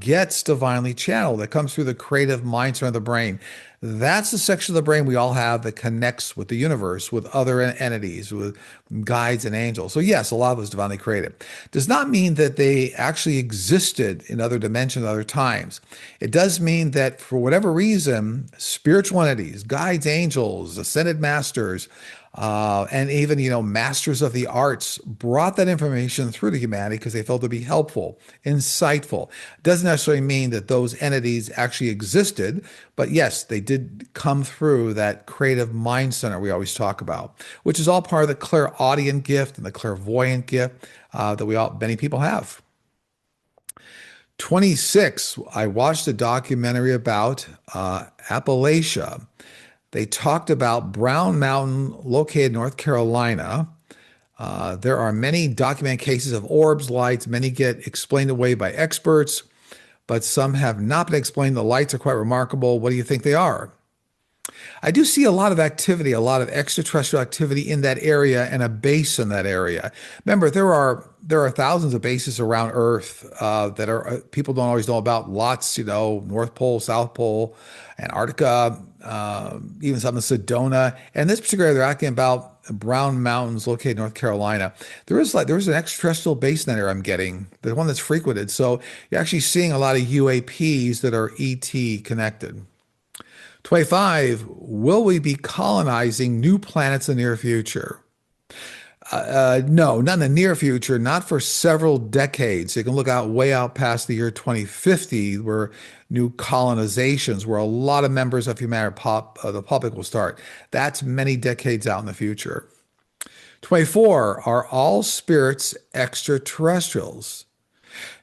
gets divinely channeled. That comes through the creative mind center of the brain. That's the section of the brain we all have that connects with the universe, with other entities, with guides and angels. So yes, a lot of it was divinely created. Does not mean that they actually existed in other dimensions, other times. It does mean that for whatever reason, spiritual entities, guides, angels, ascended masters, and even, masters of the arts brought that information through to humanity because they felt to be helpful, insightful. Doesn't necessarily mean that those entities actually existed, but yes, they did come through that creative mind center we always talk about, which is all part of the clairaudient gift and the clairvoyant gift that many people have. 26, I watched a documentary about Appalachia. They talked about Brown Mountain, located in North Carolina. There are many documented cases of orbs, lights. Many get explained away by experts, but some have not been explained. The lights are quite remarkable. What do you think they are? I do see a lot of activity, a lot of extraterrestrial activity in that area and a base in that area. Remember, there are thousands of bases around Earth that are people don't always know about. Lots, North Pole, South Pole, Antarctica, even some in Sedona. And this particular area, they're asking about Brown Mountains, located in North Carolina. There is an extraterrestrial base in that area I'm getting, the one that's frequented. So you're actually seeing a lot of UAPs that are ET connected. 25, will we be colonizing new planets in the near future? No, not in the near future, not for several decades. You can look out way out past the year 2050, where new colonizations, where a lot of members of humanity, the public will start. That's many decades out in the future. 24, are all spirits extraterrestrials?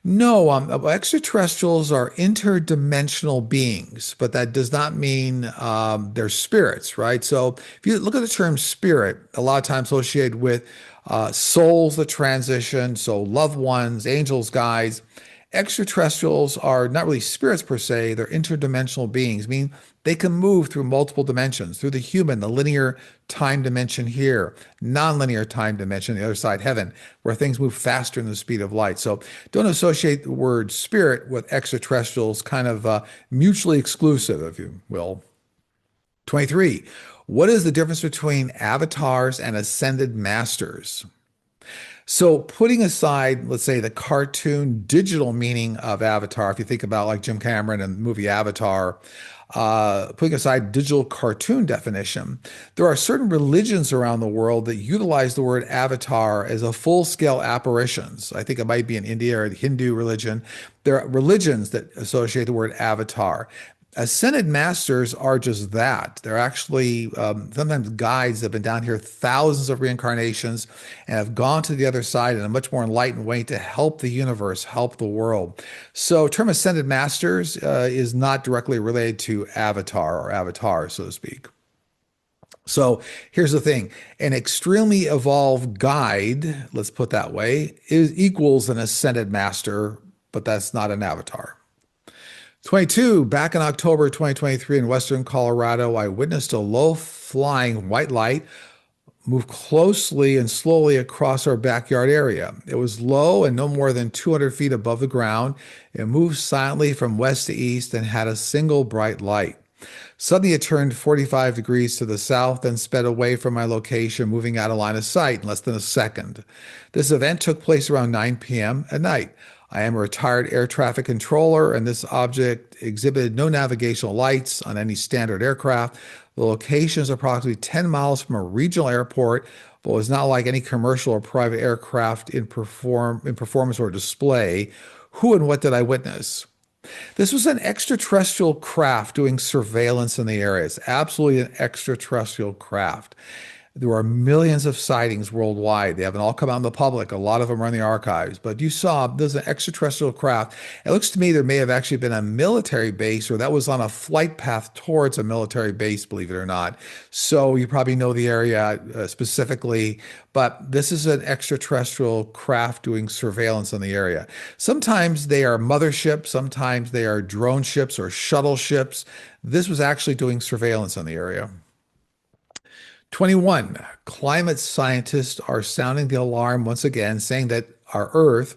No, extraterrestrials are interdimensional beings, but that does not mean they're spirits, right? So if you look at the term spirit, a lot of times associated with souls that transition, so loved ones, angels, guides. Extraterrestrials are not really spirits per se, they're interdimensional beings, meaning they can move through multiple dimensions, through the human, the linear time dimension here, nonlinear time dimension, the other side, heaven, where things move faster than the speed of light. So don't associate the word spirit with extraterrestrials, kind of mutually exclusive, if you will. 23. What is the difference between avatars and ascended masters? So putting aside, let's say, the cartoon digital meaning of Avatar, if you think about like Jim Cameron and the movie Avatar, putting aside digital cartoon definition, there are certain religions around the world that utilize the word avatar as a full-scale apparitions. I think it might be in India or the Hindu religion. There are religions that associate the word avatar. Ascended masters are just that. They're actually sometimes guides that have been down here thousands of reincarnations and have gone to the other side in a much more enlightened way to help the universe, help the world. So, term ascended masters is not directly related to avatar or avatar, so to speak. So here's the thing: an extremely evolved guide, let's put that way, is equals an ascended master, but that's not an avatar. 22, back in October 2023 in Western Colorado, I witnessed a low flying white light move closely and slowly across our backyard area. It was low and no more than 200 feet above the ground. It moved silently from west to east and had a single bright light. Suddenly, it turned 45 degrees to the south, then sped away from my location, moving out of line of sight in less than a second. This event took place around 9 p.m. at night. I am a retired air traffic controller, and this object exhibited no navigational lights on any standard aircraft. The location is approximately 10 miles from a regional airport, but was not like any commercial or private aircraft in performance or display. Who and what did I witness? This was an extraterrestrial craft doing surveillance in the area. It's absolutely an extraterrestrial craft. There are millions of sightings worldwide. They haven't all come out in the public. A lot of them are in the archives. But you saw there's an extraterrestrial craft. It looks to me there may have actually been a military base, or that was on a flight path towards a military base, believe it or not. So you probably know the area specifically. But this is an extraterrestrial craft doing surveillance in the area. Sometimes they are motherships, sometimes they are drone ships or shuttle ships. This was actually doing surveillance in the area. 21, climate scientists are sounding the alarm once again, saying that our Earth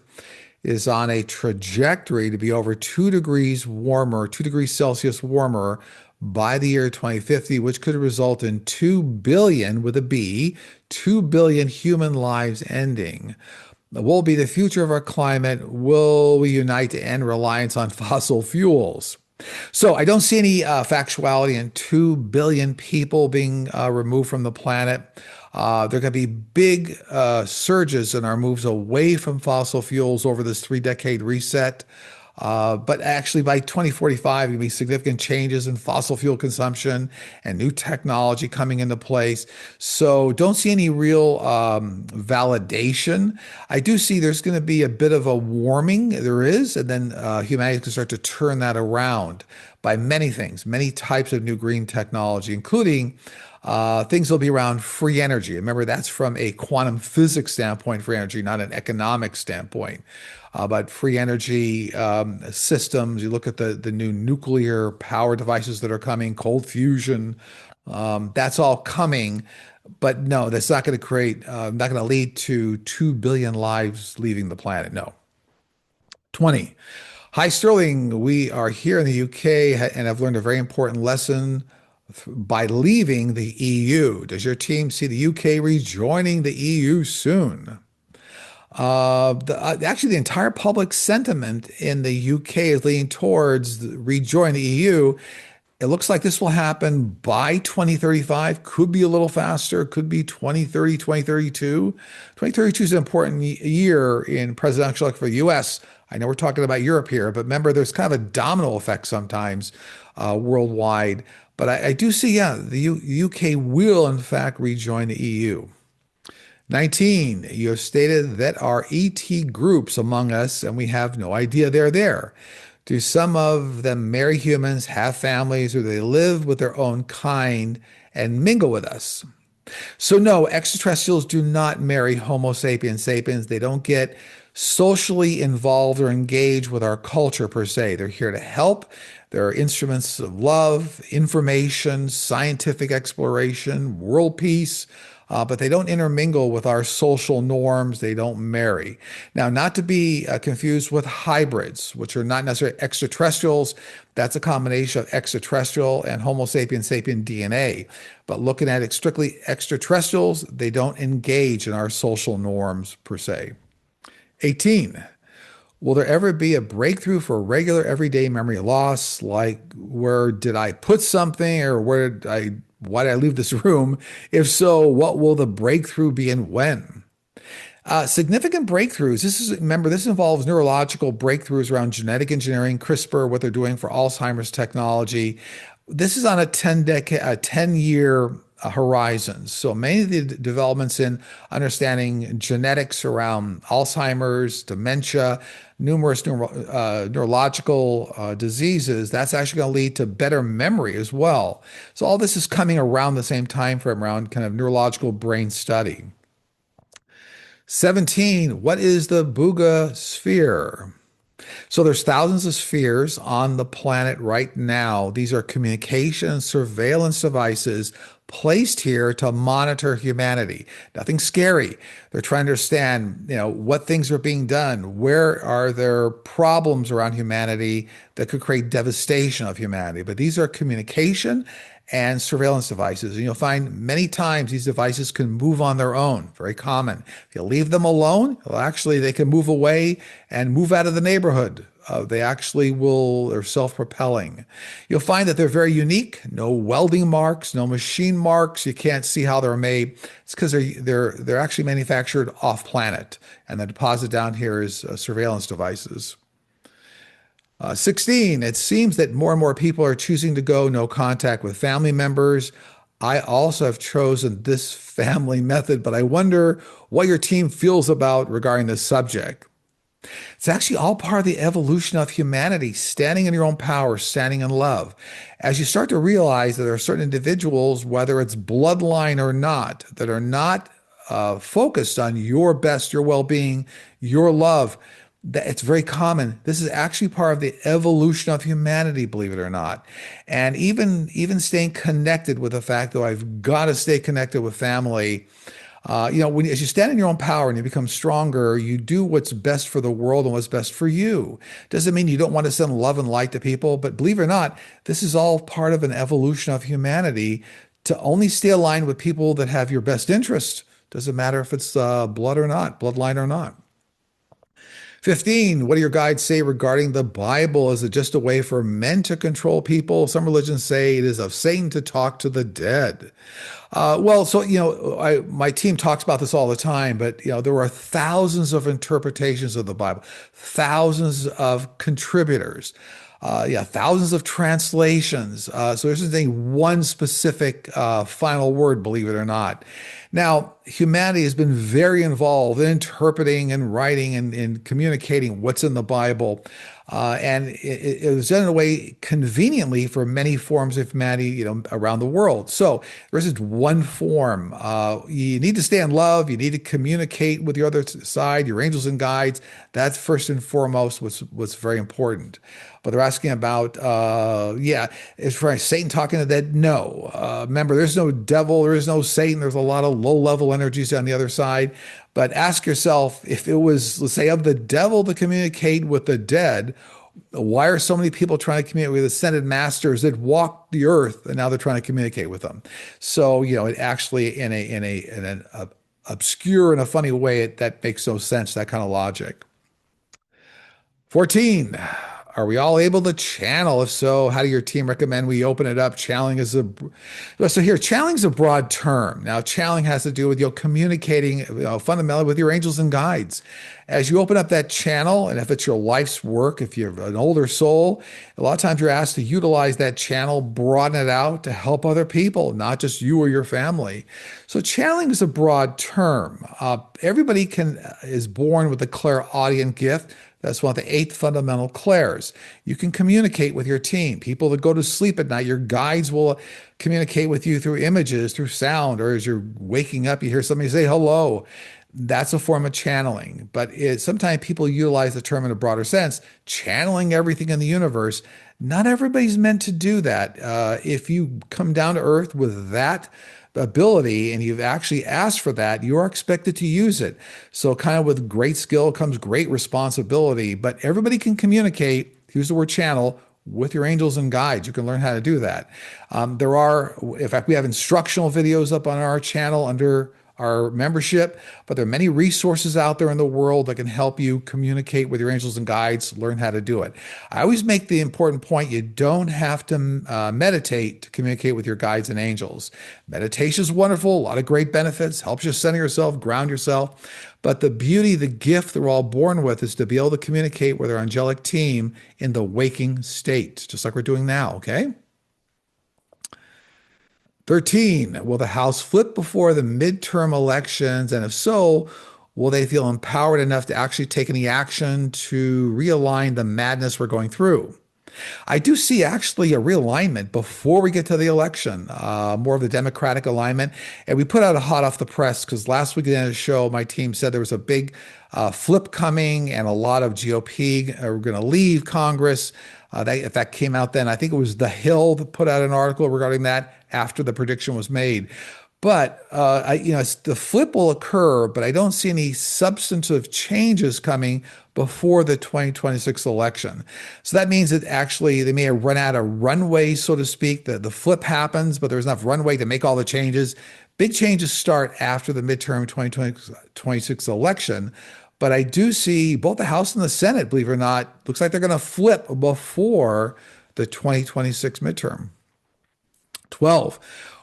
is on a trajectory to be over 2 degrees warmer, 2 degrees Celsius warmer by the year 2050, which could result in 2 billion, with a B, 2 billion human lives ending. What will be the future of our climate? Will we unite to end reliance on fossil fuels? So I don't see any factuality in 2 billion people being removed from the planet. There are going to be big surges in our moves away from fossil fuels over this 3-decade reset. But actually, by 2045, there'll be significant changes in fossil fuel consumption and new technology coming into place. So, don't see any real validation. I do see there's going to be a bit of a warming. There is, and then humanity can start to turn that around by many things, many types of new green technology, including things will be around free energy. Remember, that's from a quantum physics standpoint, free energy, not an economic standpoint. But free energy systems, you look at the new nuclear power devices that are coming, cold fusion, that's all coming. But no, that's not going to not going to lead to 2 billion lives leaving the planet. No. 20. Hi, Sterling. We are here in the UK and I've learned a very important lesson by leaving the EU. Does your team see the UK rejoining the EU soon? Actually, the entire public sentiment in the UK is leaning towards rejoin the EU. It looks like this will happen by 2035. Could be a little faster. Could be 2030, 2032. 2032 is an important year in presidential election for the US. I know we're talking about Europe here, but remember, there's kind of a domino effect sometimes worldwide. But I do see, yeah, the UK will, in fact, rejoin the EU. 19, you have stated that are ET groups among us, and we have no idea they're there. Do some of them marry humans, have families, or they live with their own kind and mingle with us? So, no, extraterrestrials do not marry Homo sapiens sapiens. They don't get socially involved or engaged with our culture per se. They're here to help. They're instruments of love, information, scientific exploration, world peace. But they don't intermingle with our social norms. They don't marry. Now, not to be confused with hybrids, which are not necessarily extraterrestrials. That's a combination of extraterrestrial and Homo sapiens sapien DNA. But looking at it strictly extraterrestrials, they don't engage in our social norms per se. 18. Will there ever be a breakthrough for regular everyday memory loss, like where did I put something or why did I leave this room? If so, what will the breakthrough be and when? Significant breakthroughs. Remember, this involves neurological breakthroughs around genetic engineering, CRISPR, what they're doing for Alzheimer's technology. This is on a 10-year horizon. So many of the developments in understanding genetics around Alzheimer's, dementia, numerous neurological diseases, that's actually going to lead to better memory as well. So all this is coming around the same time frame around kind of neurological brain study. 17, what is the Buga sphere? So there's thousands of spheres on the planet right now. These are communication and surveillance devices placed here to monitor humanity. Nothing scary. They're trying to understand, what things are being done. Where are there problems around humanity that could create devastation of humanity? But these are communication and surveillance devices. And you'll find many times these devices can move on their own, very common. If you leave them alone, well, actually, they can move away and move out of the neighborhood. They actually are self-propelling. You'll find that they're very unique. No welding marks, no machine marks. You can't see how they're made. It's because they're actually manufactured off-planet, and the deposit down here is surveillance devices. 16, it seems that more and more people are choosing to go no contact with family members. I also have chosen this family method, but I wonder what your team feels about regarding this subject. It's actually all part of the evolution of humanity, standing in your own power, standing in love. As you start to realize that there are certain individuals, whether it's bloodline or not, that are not focused on your best, your well-being, your love, that it's very common. This is actually part of the evolution of humanity, believe it or not. And even staying connected with the fact that I've got to stay connected with family. As you stand in your own power and you become stronger, you do what's best for the world and what's best for you. Doesn't mean you don't want to send love and light to people, but believe it or not, this is all part of an evolution of humanity to only stay aligned with people that have your best interest. Doesn't matter if it's blood or not, bloodline or not. 15, what do your guides say regarding the Bible? Is it just a way for men to control people? Some religions say it is of Satan to talk to the dead. My team talks about this all the time, but there are thousands of interpretations of the Bible, thousands of contributors, thousands of translations. So there's isn't one specific final word, believe it or not. Now, humanity has been very involved in interpreting and writing and in communicating what's in the Bible. And it was done in a way conveniently for many forms of humanity, around the world. So there isn't one form. You need to stay in love. You need to communicate with your other side, your angels and guides. That's first and foremost what's very important. But they're asking about, is Satan talking to the dead? No. Remember, there's no devil, there is no Satan. There's a lot of low-level energies on the other side. But ask yourself, if it was, let's say, of the devil to communicate with the dead, why are so many people trying to communicate with ascended masters that walked the earth and now they're trying to communicate with them? So, it actually in an obscure and a funny way, that makes no sense, that kind of logic. 14. Are we all able to channel? If so, how do your team recommend we open it up? Channeling is channeling is a broad term. Now, channeling has to do with communicating fundamentally with your angels and guides. As you open up that channel, and if it's your life's work, if you're an older soul, a lot of times you're asked to utilize that channel, broaden it out to help other people, not just you or your family. So channeling is a broad term. Everybody is born with a clairaudient gift. That's one of the 8 fundamental clairs. You can communicate with your team. People that go to sleep at night, your guides will communicate with you through images, through sound, or as you're waking up, you hear somebody say hello. That's a form of channeling. But sometimes people utilize the term in a broader sense, channeling everything in the universe. Not everybody's meant to do that. If you come down to earth with that ability and you've actually asked for that, you are expected to use it. So kind of with great skill comes great responsibility, but everybody can communicate, use the word channel, with your angels and guides. You can learn how to do that. In fact, we have instructional videos up on our channel under our membership, but there are many resources out there in the world that can help you communicate with your angels and guides, learn how to do it. I always make the important point, you don't have to meditate to communicate with your guides and angels. Meditation is wonderful, a lot of great benefits, helps you center yourself, ground yourself. But the beauty, the gift that we're all born with is to be able to communicate with our angelic team in the waking state, just like we're doing now, okay? 13, will the House flip before the midterm elections? And if so, will they feel empowered enough to actually take any action to realign the madness we're going through? I do see actually a realignment before we get to the election, more of the Democratic alignment. And we put out a hot off the press because last week at the end of the show, my team said there was a big flip coming and a lot of GOP are going to leave Congress. If that came out then, I think it was The Hill that put out an article regarding that after the prediction was made. But the flip will occur, but I don't see any substantive changes coming before the 2026 election. So that means that actually they may have run out of runway, so to speak. The flip happens, but there's enough runway to make all the changes. Big changes start after the midterm 2026 election. But I do see both the House and the Senate, believe it or not, looks like they're going to flip before the 2026 midterm. 12.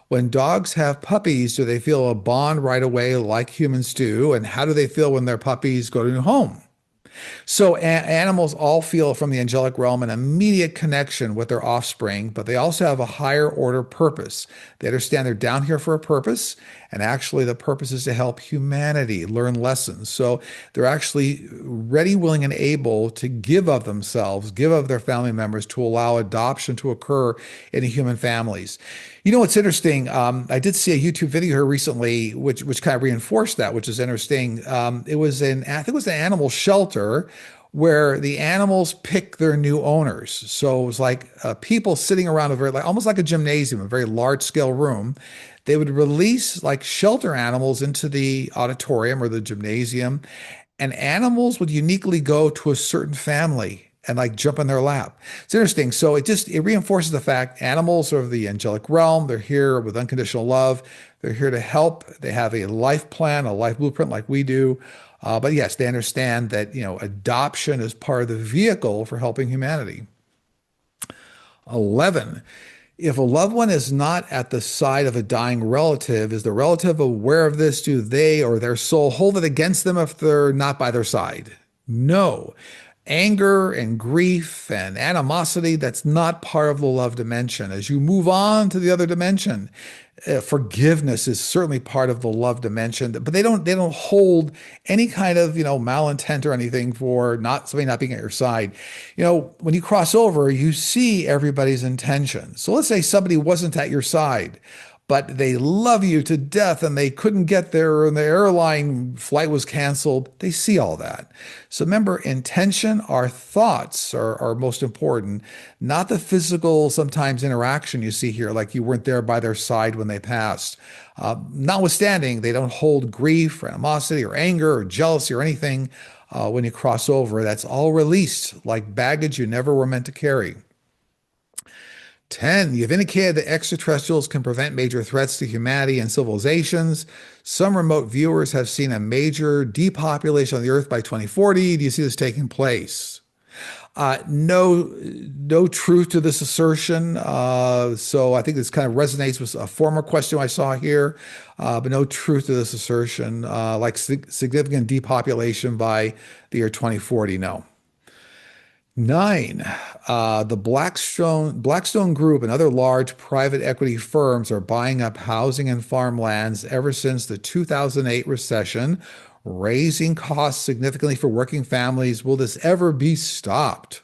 When dogs have puppies, do they feel a bond right away like humans do? And how do they feel when their puppies go to a new home? So animals all feel from the angelic realm an immediate connection with their offspring, but they also have a higher order purpose. They understand they're down here for a purpose, and actually the purpose is to help humanity learn lessons. So they're actually ready, willing, and able to give of themselves, give of their family members to allow adoption to occur in human families. You know what's interesting? I did see a YouTube video here recently, which kind of reinforced that, which is interesting. It was I think it was an animal shelter where the animals pick their new owners. So it was like people sitting around almost like a gymnasium, a very large scale room. They would release like shelter animals into the auditorium or the gymnasium, and animals would uniquely go to a certain family and like jump in their lap. It's interesting. So it reinforces the fact animals are of the angelic realm. They're here with unconditional love. They're here to help. They have a life plan, a life blueprint like we do. But yes, they understand that, adoption is part of the vehicle for helping humanity. 11. If a loved one is not at the side of a dying relative, is the relative aware of this? Do they or their soul hold it against them if they're not by their side? No. Anger and grief and animosity, that's not part of the love dimension. As you move on to the other dimension, forgiveness is certainly part of the love dimension, but they don't hold any kind of malintent or anything for not somebody not being at your side. When you cross over, you see everybody's intention. So let's say somebody wasn't at your side, but they love you to death and they couldn't get there and the airline flight was canceled. They see all that. So remember, intention, our thoughts are most important, not the physical, sometimes interaction you see here, like you weren't there by their side when they passed. Notwithstanding, they don't hold grief or animosity or anger or jealousy or anything when you cross over. That's all released like baggage you never were meant to carry. 10. You've indicated that extraterrestrials can prevent major threats to humanity and civilizations. Some remote viewers have seen a major depopulation of the Earth by 2040. Do you see this taking place? No truth to this assertion. So I think this kind of resonates with a former question I saw here, but no truth to this assertion, like significant depopulation by the year 2040. No. 9. The Blackstone Group and other large private equity firms are buying up housing and farmlands ever since the 2008 recession, raising costs significantly for working families. Will this ever be stopped?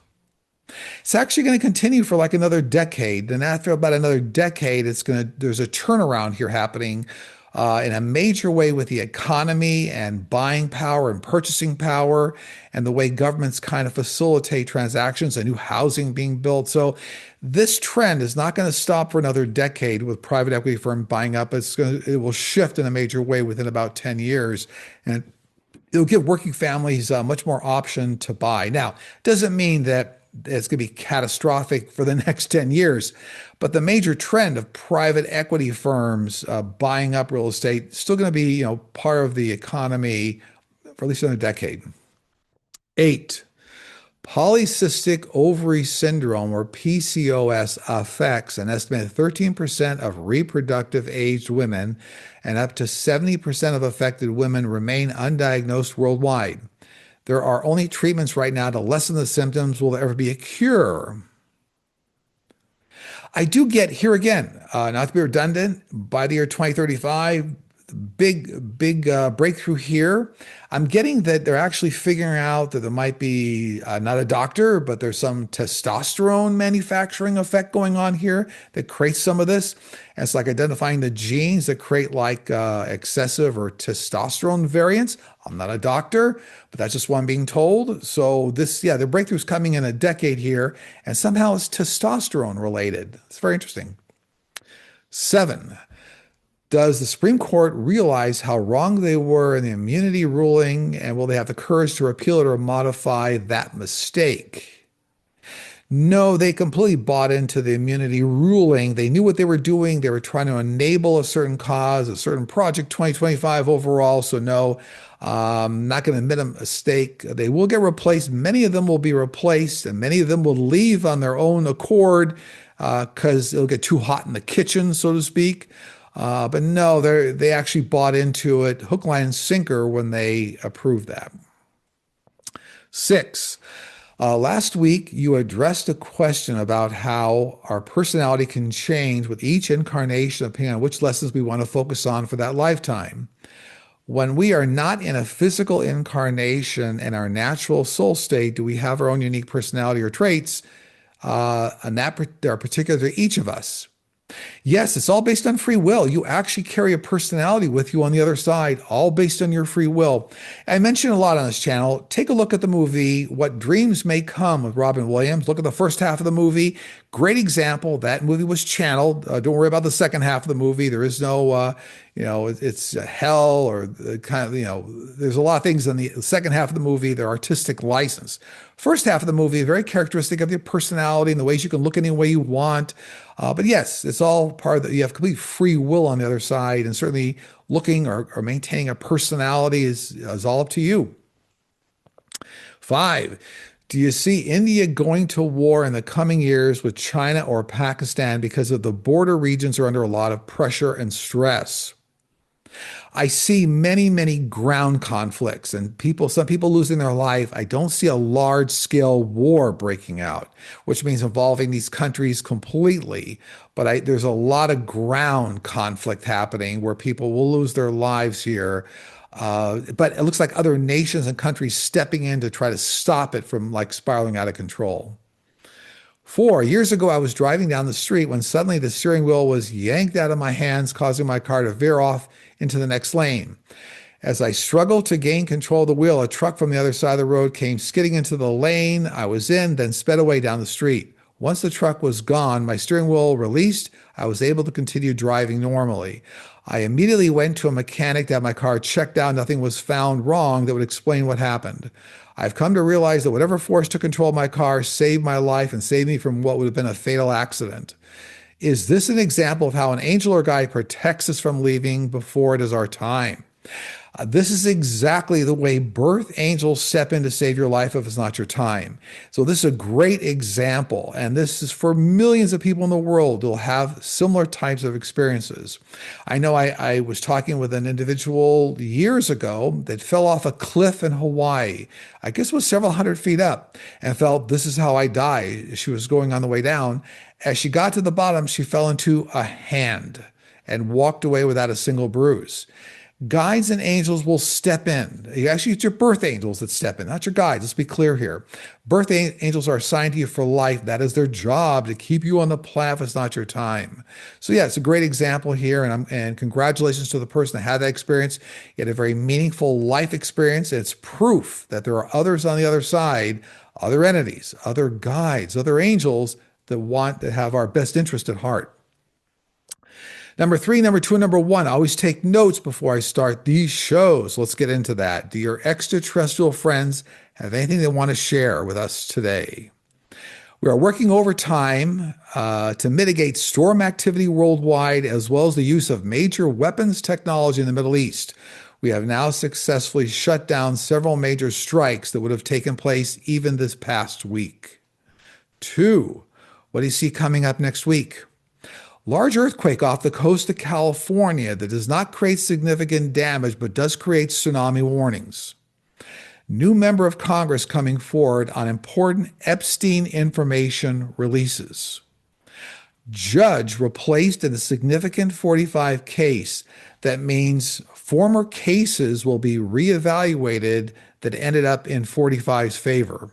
It's actually going to continue for like another decade. And after about another decade, there's a turnaround here happening in a major way with the economy and buying power and purchasing power and the way governments kind of facilitate transactions and new housing being built. So this trend is not going to stop for another decade with private equity firms buying up. It will shift in a major way within about 10 years. And it'll give working families much more option to buy. Now, doesn't mean that it's going to be catastrophic for the next 10 years. But the major trend of private equity firms buying up real estate is still going to be, part of the economy for at least another decade. 8. Polycystic ovary syndrome, or PCOS, affects an estimated 13% of reproductive aged women, and up to 70% of affected women remain undiagnosed worldwide. There are only treatments right now to lessen the symptoms. Will there ever be a cure? I do get here again, not to be redundant, by the year 2035, big breakthrough here. I'm getting that they're actually figuring out that there might be not a doctor, but there's some testosterone manufacturing effect going on here that creates some of this. And it's like identifying the genes that create like excessive or testosterone variants. I'm not a doctor, but that's just what I'm being told. So the breakthrough's coming in a decade here, and somehow it's testosterone related. It's very interesting. 7. Does the Supreme Court realize how wrong they were in the immunity ruling, and will they have the courage to repeal it or modify that mistake? No, they completely bought into the immunity ruling. They knew what they were doing. They were trying to enable a certain cause, a certain project, 2025 overall. So no, not going to admit a mistake. They will get replaced. Many of them will be replaced, and many of them will leave on their own accord because it'll get too hot in the kitchen, so to speak. But no, they actually bought into it hook, line, and sinker when they approved that. 6. Last week, you addressed a question about how our personality can change with each incarnation, depending on which lessons we want to focus on for that lifetime. When we are not in a physical incarnation and our natural soul state, do we have our own unique personality or traits? And that are particular to each of us. Yes, it's all based on free will. You actually carry a personality with you on the other side, all based on your free will. I mention a lot on this channel. Take a look at the movie What Dreams May Come with Robin Williams. Look at the first half of the movie. Great example. That movie was channeled. Don't worry about the second half of the movie. There is no, it's hell or kind of, there's a lot of things in the second half of the movie. They're artistic license. First half of the movie, very characteristic of your personality and the ways you can look any way you want. But yes, it's all part of you have complete free will on the other side, and certainly looking or maintaining a personality is all up to you. 5, do you see India going to war in the coming years with China or Pakistan because of the border regions are under a lot of pressure and stress? I see many, many ground conflicts and some people losing their life. I don't see a large scale war breaking out, which means involving these countries completely. But there's a lot of ground conflict happening where people will lose their lives here. But it looks like other nations and countries stepping in to try to stop it from like spiraling out of control. 4, years ago, I was driving down the street when suddenly the steering wheel was yanked out of my hands, causing my car to veer off into the next lane. As I struggled to gain control of the wheel, a truck from the other side of the road came skidding into the lane I was in, then sped away down the street. Once the truck was gone, my steering wheel released, I was able to continue driving normally. I immediately went to a mechanic to have my car checked out. Nothing was found wrong that would explain what happened. I've come to realize that whatever force took control of my car saved my life and saved me from what would have been a fatal accident. Is this an example of how an angel or guide protects us from leaving before it is our time? This is exactly the way birth angels step in to save your life if it's not your time. So this is a great example, and this is for millions of people in the world who will have similar types of experiences. I know I was talking with an individual years ago that fell off a cliff in Hawaii. I guess it was several hundred feet up, and felt, this is how I die. She was going on the way down. As she got to the bottom, she fell into a hand and walked away without a single bruise. Guides and angels will step in. Actually, it's your birth angels that step in, not your guides. Let's be clear here. Birth angels are assigned to you for life. That is their job, to keep you on the path if it's not your time. So yeah, it's a great example here, and congratulations to the person that had that experience. You had a very meaningful life experience. It's proof that there are others on the other side, other entities, other guides, other angels that have our best interest at heart. Number 3, number 2, and number 1, always take notes before I start these shows. Let's get into that. Do your extraterrestrial friends have anything they want to share with us today? We are working overtime to mitigate storm activity worldwide, as well as the use of major weapons technology in the Middle East. We have now successfully shut down several major strikes that would have taken place even this past week. 2, what do you see coming up next week? Large earthquake off the coast of California that does not create significant damage but does create tsunami warnings. New member of Congress coming forward on important Epstein information releases. Judge replaced in a significant 45 case. That means former cases will be reevaluated that ended up in 45's favor.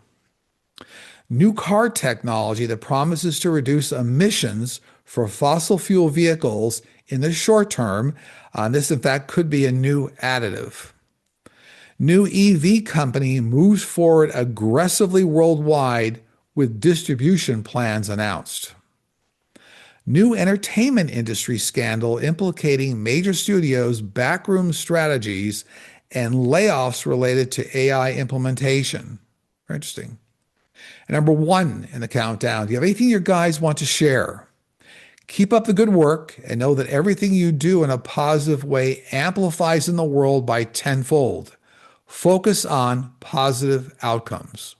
New car technology that promises to reduce emissions for fossil fuel vehicles in the short term. This, in fact, could be a new additive. New EV company moves forward aggressively worldwide with distribution plans announced. New entertainment industry scandal implicating major studios' backroom strategies and layoffs related to AI implementation. Very interesting. And number 1 in the countdown, do you have anything your guys want to share? Keep up the good work and know that everything you do in a positive way amplifies in the world by tenfold. Focus on positive outcomes.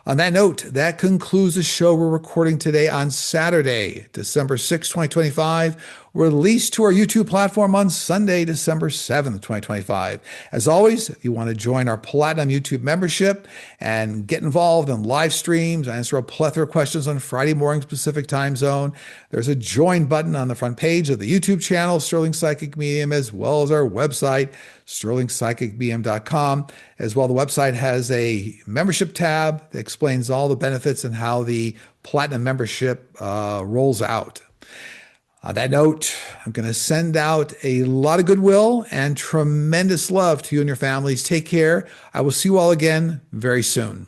On that note, that concludes the show we're recording today on Saturday, December 6, 2025, released to our YouTube platform on Sunday, December 7th, 2025. As always, if you want to join our Platinum YouTube membership and get involved in live streams, answer a plethora of questions on Friday morning Pacific time zone, there's a join button on the front page of the YouTube channel, Sterling Psychic Medium, as well as our website, sterlingpsychicmedium.com. As well, the website has a membership tab that explains all the benefits and how the Platinum membership rolls out. On that note, I'm going to send out a lot of goodwill and tremendous love to you and your families. Take care. I will see you all again very soon.